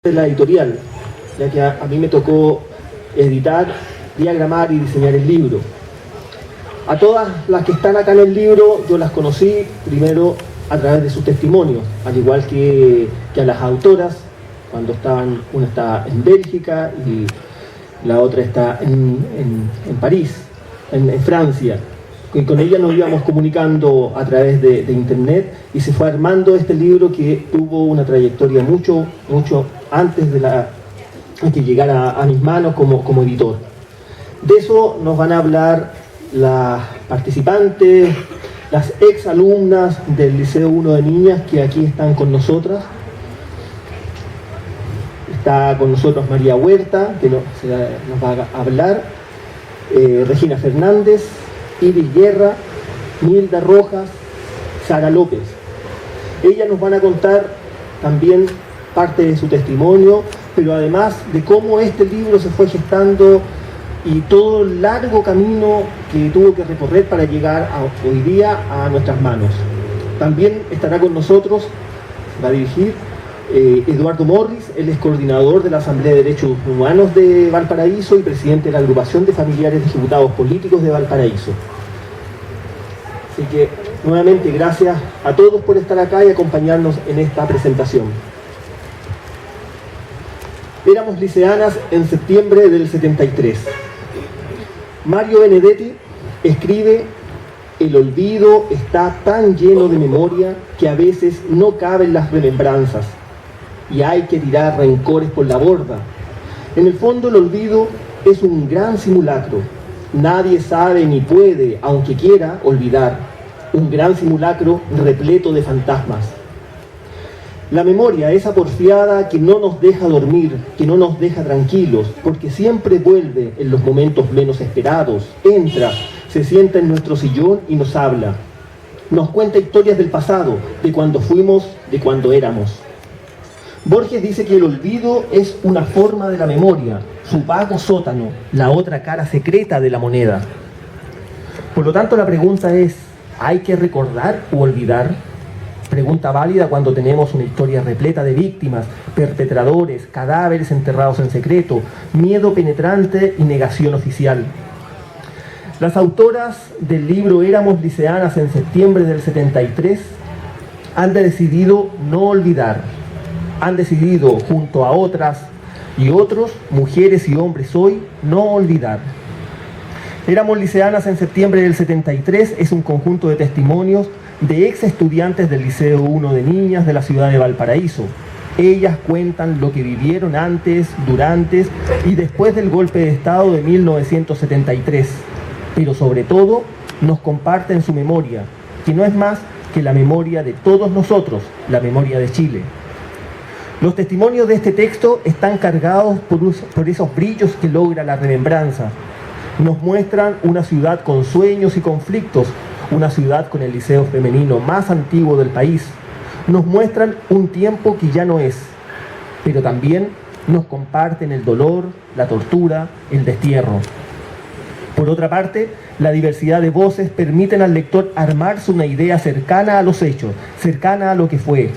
de la editorial, ya que a mí me tocó editar, diagramar y diseñar el libro. A todas las que están acá en el libro yo las conocí primero a través de sus testimonios, al igual que a las autoras, cuando una está en Bélgica y la otra está en París, en Francia. Y con ella nos íbamos comunicando a través de internet y se fue armando este libro que tuvo una trayectoria mucho antes de que llegara a mis manos como editor. De eso nos van a hablar las participantes, las ex alumnas del Liceo 1 de Niñas que aquí están con nosotras. Está con nosotros María Huerta, que nos va a hablar, Regina Fernández, Iris Guerra, Nilda Rojas, Sara López. Ellas nos van a contar también parte de su testimonio, pero además de cómo este libro se fue gestando y todo el largo camino que tuvo que recorrer para llegar hoy día a nuestras manos. También estará con nosotros, va a dirigir Eduardo Morris, él es coordinador de la Asamblea de Derechos Humanos de Valparaíso y presidente de la Agrupación de Familiares de Ejecutados Políticos de Valparaíso. Así que, nuevamente, gracias a todos por estar acá y acompañarnos en esta presentación. Éramos liceanas en septiembre del 73. Mario Benedetti escribe: el olvido está tan lleno de memoria que a veces no caben las remembranzas y hay que tirar rencores por la borda. En el fondo el olvido es un gran simulacro. Nadie sabe ni puede, aunque quiera, olvidar. Un gran simulacro repleto de fantasmas. La memoria, esa porfiada que no nos deja dormir, que no nos deja tranquilos, porque siempre vuelve en los momentos menos esperados, entra, se sienta en nuestro sillón y nos habla. Nos cuenta historias del pasado, de cuando fuimos, de cuando éramos. Borges dice que el olvido es una forma de la memoria, su vago sótano, la otra cara secreta de la moneda. Por lo tanto, la pregunta es: ¿hay que recordar o olvidar? Pregunta válida cuando tenemos una historia repleta de víctimas, perpetradores, cadáveres enterrados en secreto, miedo penetrante y negación oficial. Las autoras del libro Éramos liceanas en septiembre del 73 han decidido no olvidar. Han decidido, junto a otras y otros, mujeres y hombres hoy, no olvidar. Éramos liceanas en septiembre del 73 es un conjunto de testimonios de ex estudiantes del Liceo 1 de Niñas de la ciudad de Valparaíso. Ellas cuentan lo que vivieron antes, durante y después del golpe de Estado de 1973. Pero sobre todo nos comparten su memoria, que no es más que la memoria de todos nosotros, la memoria de Chile. Los testimonios de este texto están cargados por esos brillos que logra la remembranza. Nos muestran una ciudad con sueños y conflictos, una ciudad con el liceo femenino más antiguo del país. Nos muestran un tiempo que ya no es, pero también nos comparten el dolor, la tortura, el destierro. Por otra parte, la diversidad de voces permiten al lector armarse una idea cercana a los hechos, cercana a lo que fue.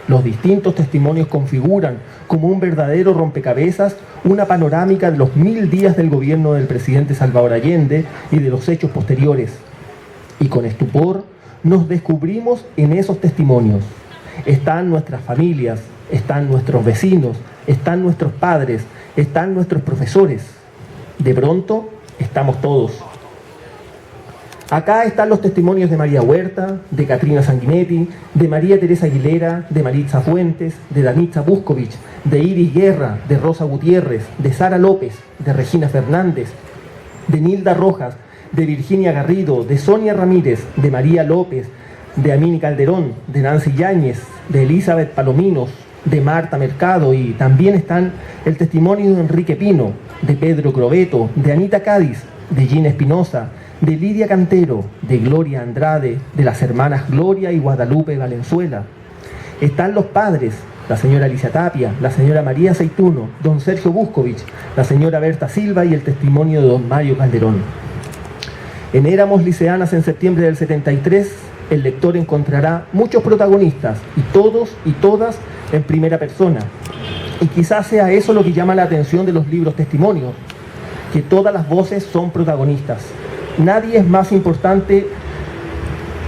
Los distintos testimonios configuran, como un verdadero rompecabezas, una panorámica de los 1000 días del gobierno del presidente Salvador Allende y de los hechos posteriores. Y con estupor nos descubrimos en esos testimonios. Están nuestras familias, están nuestros vecinos, están nuestros padres, están nuestros profesores. De pronto, estamos todos. Acá están los testimonios de María Huerta, de Catrina Sanguinetti, de María Teresa Aguilera, de Maritza Fuentes, de Danitza Buscovich, de Iris Guerra, de Rosa Gutiérrez, de Sara López, de Regina Fernández, de Nilda Rojas, de Virginia Garrido, de Sonia Ramírez, de María López, de Amini Calderón, de Nancy Yáñez, de Elizabeth Palominos, de Marta Mercado, y también están el testimonio de Enrique Pino, de Pedro Crobeto, de Anita Cádiz, de Gina Espinosa, de Lidia Cantero, de Gloria Andrade, de las hermanas Gloria y Guadalupe Valenzuela. Están los padres, la señora Alicia Tapia, la señora María Aceituno, don Sergio Buscovich, la señora Berta Silva y el testimonio de don Mario Calderón. En Éramos liceanas en septiembre del 73, el lector encontrará muchos protagonistas, y todos y todas en primera persona. Y quizás sea eso lo que llama la atención de los libros testimonios, que todas las voces son protagonistas. Nadie es más importante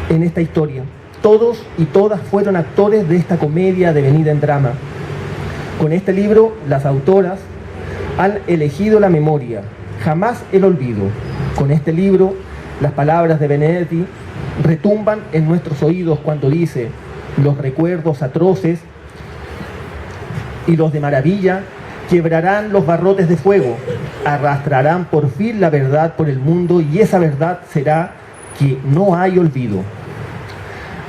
en esta historia. Todos y todas fueron actores de esta comedia devenida en drama. Con este libro, las autoras han elegido la memoria, jamás el olvido. Con este libro, las palabras de Benedetti retumban en nuestros oídos cuando dice: los recuerdos atroces y los de maravilla quebrarán los barrotes de fuego, arrastrarán por fin la verdad por el mundo, y esa verdad será que no hay olvido.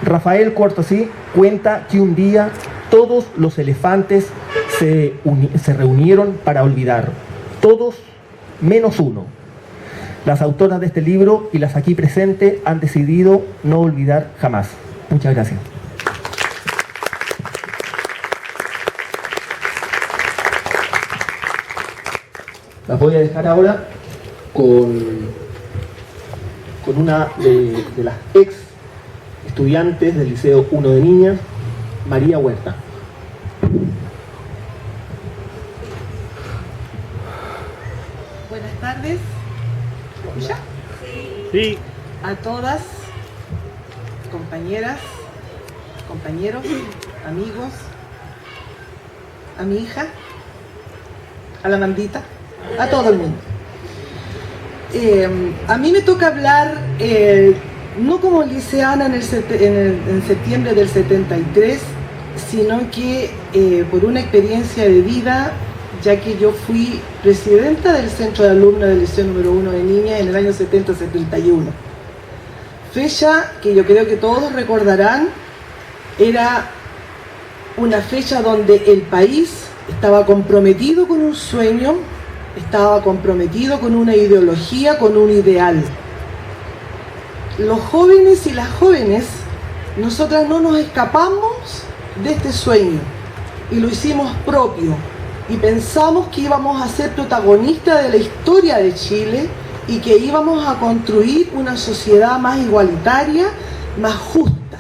Rafael Quartosí cuenta que un día todos los elefantes se reunieron para olvidar, todos menos uno. Las autoras de este libro y las aquí presentes han decidido no olvidar jamás. Muchas gracias. Las voy a dejar ahora con una de las ex estudiantes del Liceo 1 de Niñas, María Huerta. Buenas tardes. ¿Ya? Sí. A todas, compañeras, compañeros, amigos, a mi hija, a la mandita, a todo el mundo. A mí me toca hablar no como liceana en septiembre del 73, sino que por una experiencia de vida, ya que yo fui presidenta del Centro de Alumnas del Liceo número 1 de Niñas en el año 70-71. Fecha que yo creo que todos recordarán, era una fecha donde el país estaba comprometido con un sueño, estaba comprometido con una ideología, con un ideal. Los jóvenes y las jóvenes, nosotras no nos escapamos de este sueño y lo hicimos propio y pensamos que íbamos a ser protagonistas de la historia de Chile y que íbamos a construir una sociedad más igualitaria, más justa,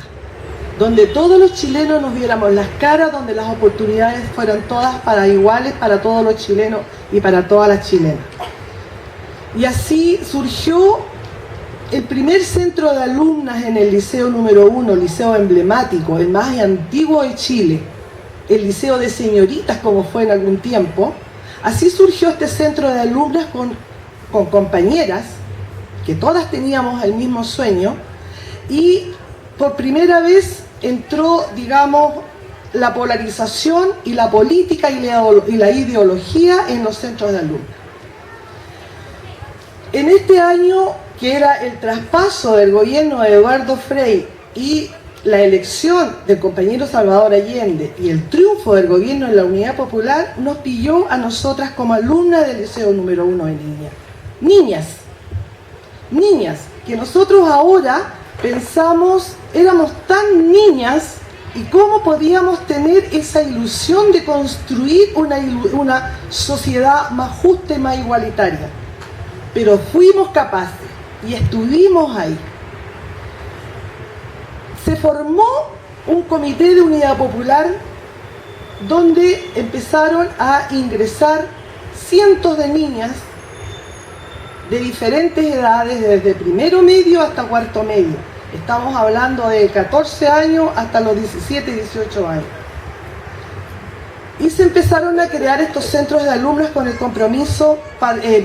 donde todos los chilenos nos viéramos las caras, donde las oportunidades fueran todas para iguales para todos los chilenos y para todas las chilenas. Y así surgió el primer centro de alumnas en el Liceo número 1, liceo emblemático, el más antiguo de Chile, el liceo de señoritas como fue en algún tiempo. Así surgió este centro de alumnas con compañeras, que todas teníamos el mismo sueño, y por primera vez entró, digamos, la polarización y la política y la ideología en los centros de alumnas. En este año, que era el traspaso del gobierno de Eduardo Frei y la elección del compañero Salvador Allende y el triunfo del gobierno de la Unidad Popular, nos pilló a nosotras como alumnas del Liceo número 1 de Niñas. Niñas, que nosotros ahora pensamos, éramos tan niñas, y cómo podíamos tener esa ilusión de construir una sociedad más justa y más igualitaria. Pero fuimos capaces y estuvimos ahí. Se formó un comité de unidad popular donde empezaron a ingresar cientos de niñas de diferentes edades, desde primero medio hasta cuarto medio. Estamos hablando de 14 años hasta los 17, 18 años. Y se empezaron a crear estos centros de alumnas con el compromiso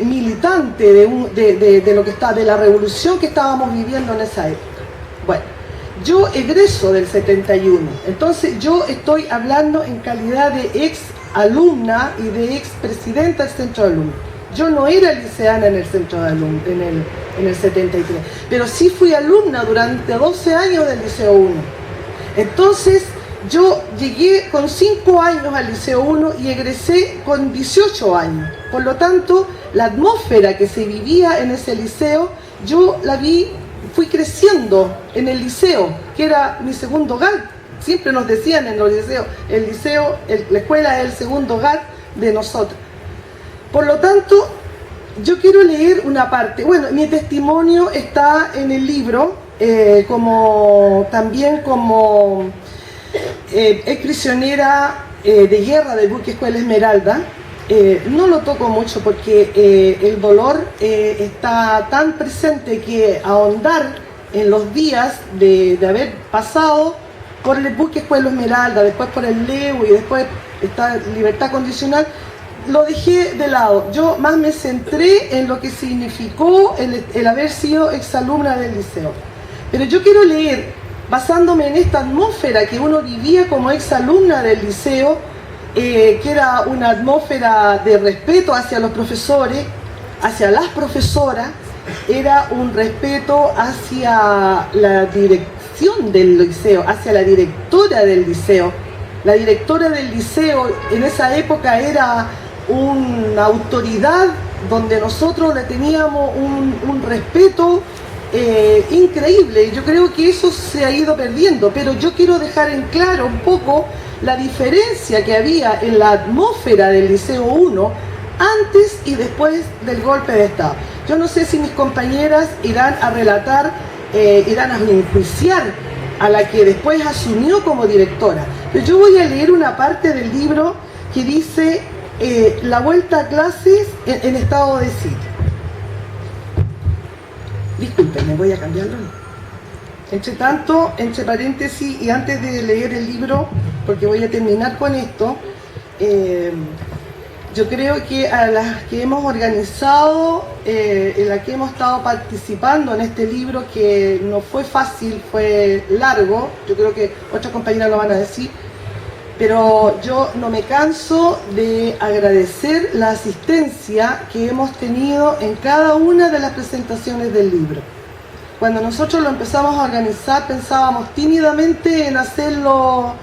militante de lo que está, de la revolución que estábamos viviendo en esa época. Bueno, yo egreso del 71, entonces yo estoy hablando en calidad de ex alumna y de ex presidenta del centro de alumnos. Yo no era liceana en el centro de alumnos, en el 73, pero sí fui alumna durante 12 años del Liceo 1. Entonces, yo llegué con 5 años al Liceo 1 y egresé con 18 años. Por lo tanto, la atmósfera que se vivía en ese liceo, yo la vi, fui creciendo en el liceo, que era mi segundo hogar. Siempre nos decían en los liceos, la escuela es el segundo hogar de nosotros. Por lo tanto, yo quiero leer una parte. Bueno, mi testimonio está en el libro, también como ex prisionera de guerra del buque Escuela Esmeralda. No lo toco mucho porque el dolor está tan presente que ahondar en los días de haber pasado por el buque Escuela Esmeralda, después por el Levo y después esta libertad condicional, lo dejé de lado. Yo más me centré en lo que significó el haber sido exalumna del liceo. Pero yo quiero leer, basándome en esta atmósfera que uno vivía como exalumna del liceo, que era una atmósfera de respeto hacia los profesores, hacia las profesoras, era un respeto hacia la dirección del liceo, hacia la directora del liceo. La directora del liceo en esa época era una autoridad donde nosotros le teníamos un respeto increíble. Yo creo que eso se ha ido perdiendo, pero yo quiero dejar en claro un poco la diferencia que había en la atmósfera del Liceo 1 antes y después del golpe de Estado. Yo no sé si mis compañeras irán a relatar, irán a enjuiciar a la que después asumió como directora, pero yo voy a leer una parte del libro que dice la vuelta a clases en estado de sitio. Disculpen, voy a cambiarlo. Entre tanto, entre paréntesis, y antes de leer el libro, porque voy a terminar con esto, yo creo que a las que hemos organizado, en la que hemos estado participando en este libro, que no fue fácil, fue largo, yo creo que otras compañeras lo van a decir, pero yo no me canso de agradecer la asistencia que hemos tenido en cada una de las presentaciones del libro. Cuando nosotros lo empezamos a organizar, pensábamos tímidamente en hacerlo,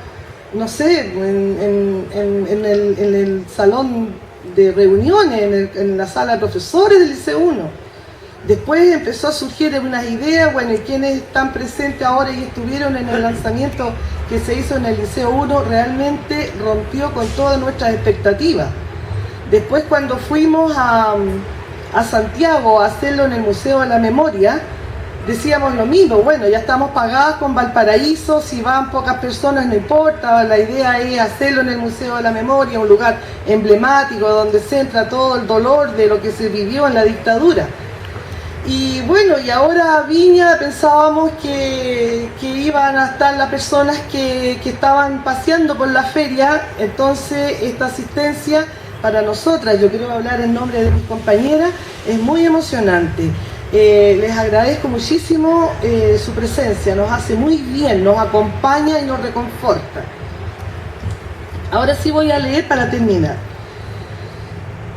no sé, en el salón de reuniones, en la sala de profesores del Liceo 1. Después empezó a surgir unas ideas, bueno, y quienes están presentes ahora y estuvieron en el lanzamiento que se hizo en el Liceo 1, realmente rompió con todas nuestras expectativas. Después, cuando fuimos a Santiago a hacerlo en el Museo de la Memoria, decíamos lo mismo, bueno, ya estamos pagadas con Valparaíso, si van pocas personas no importa, la idea es hacerlo en el Museo de la Memoria, un lugar emblemático donde centra todo el dolor de lo que se vivió en la dictadura. Y bueno, y ahora Viña pensábamos que iban a estar las personas que estaban paseando por la feria, entonces esta asistencia para nosotras, yo quiero hablar en nombre de mis compañeras, es muy emocionante. Les agradezco muchísimo su presencia, nos hace muy bien, nos acompaña y nos reconforta. Ahora sí voy a leer para terminar.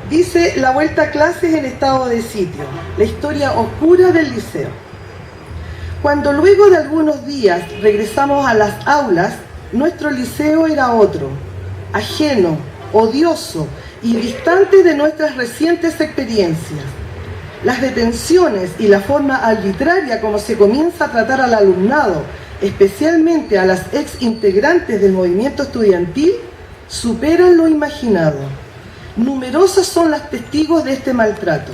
Dice: la vuelta a clases en estado de sitio, la historia oscura del liceo. Cuando luego de algunos días regresamos a las aulas, nuestro liceo era otro, ajeno, odioso y distante de nuestras recientes experiencias. Las detenciones y la forma arbitraria como se comienza a tratar al alumnado, especialmente a las ex integrantes del movimiento estudiantil, superan lo imaginado. Numerosas son las testigos de este maltrato.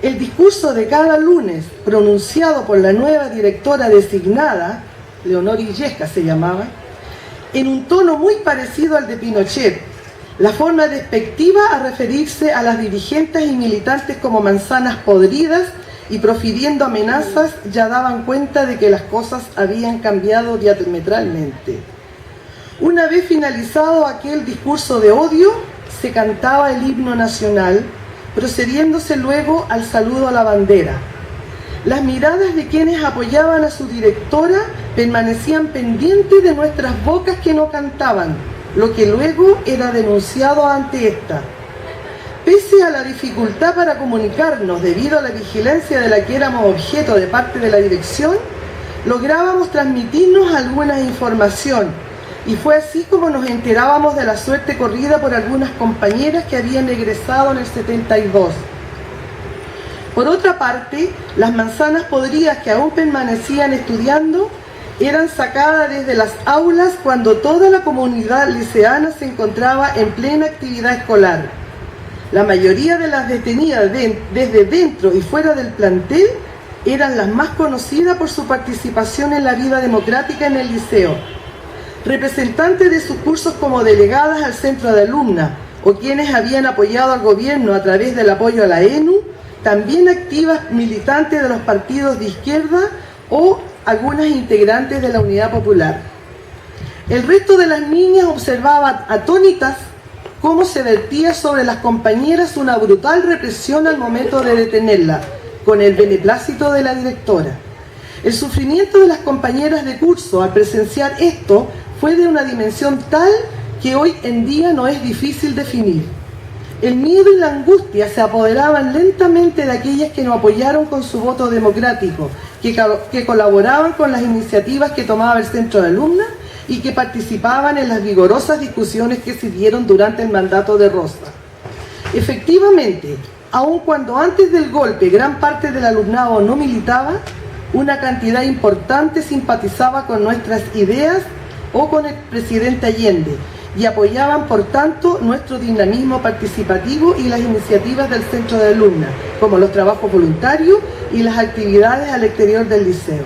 El discurso de cada lunes, pronunciado por la nueva directora designada, Leonor Illesca se llamaba, en un tono muy parecido al de Pinochet, la forma despectiva a referirse a las dirigentes y militantes como manzanas podridas y profiriendo amenazas ya daban cuenta de que las cosas habían cambiado diametralmente. Una vez finalizado aquel discurso de odio, se cantaba el himno nacional, procediéndose luego al saludo a la bandera. Las miradas de quienes apoyaban a su directora permanecían pendientes de nuestras bocas que no cantaban, lo que luego era denunciado ante esta. Pese a la dificultad para comunicarnos debido a la vigilancia de la que éramos objeto de parte de la dirección, lográbamos transmitirnos alguna información, y fue así como nos enterábamos de la suerte corrida por algunas compañeras que habían egresado en el 72. Por otra parte, las manzanas podridas que aún permanecían estudiando eran sacadas desde las aulas cuando toda la comunidad liceana se encontraba en plena actividad escolar. La mayoría de las detenidas desde dentro y fuera del plantel eran las más conocidas por su participación en la vida democrática en el liceo. representantes de sus cursos como delegadas al centro de alumnas o quienes habían apoyado al gobierno a través del apoyo a la ENU, también activas militantes de los partidos de izquierda o algunas integrantes de la Unidad Popular. El resto de las niñas observaba atónitas cómo se vertía sobre las compañeras una brutal represión al momento de detenerla, con el beneplácito de la directora. El sufrimiento de las compañeras de curso al presenciar esto fue de una dimensión tal que hoy en día no es difícil definir. El miedo y la angustia se apoderaban lentamente de aquellas que nos apoyaron con su voto democrático, que colaboraban con las iniciativas que tomaba el centro de alumnas y que participaban en las vigorosas discusiones que se dieron durante el mandato de Rosa. Efectivamente, aun cuando antes del golpe gran parte del alumnado no militaba, una cantidad importante simpatizaba con nuestras ideas o con el presidente Allende y apoyaban, por tanto, nuestro dinamismo participativo y las iniciativas del centro de alumnas, como los trabajos voluntarios y las actividades al exterior del liceo.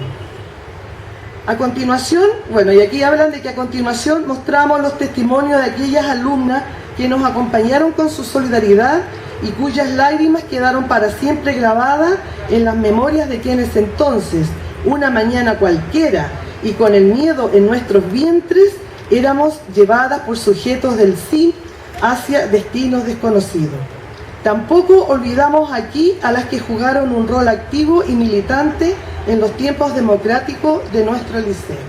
A continuación, y aquí hablan de que a continuación mostramos los testimonios de aquellas alumnas que nos acompañaron con su solidaridad y cuyas lágrimas quedaron para siempre grabadas en las memorias de quienes entonces, una mañana cualquiera y con el miedo en nuestros vientres, éramos llevadas por sujetos del CIN hacia destinos desconocidos. Tampoco olvidamos aquí a las que jugaron un rol activo y militante en los tiempos democráticos de nuestro liceo.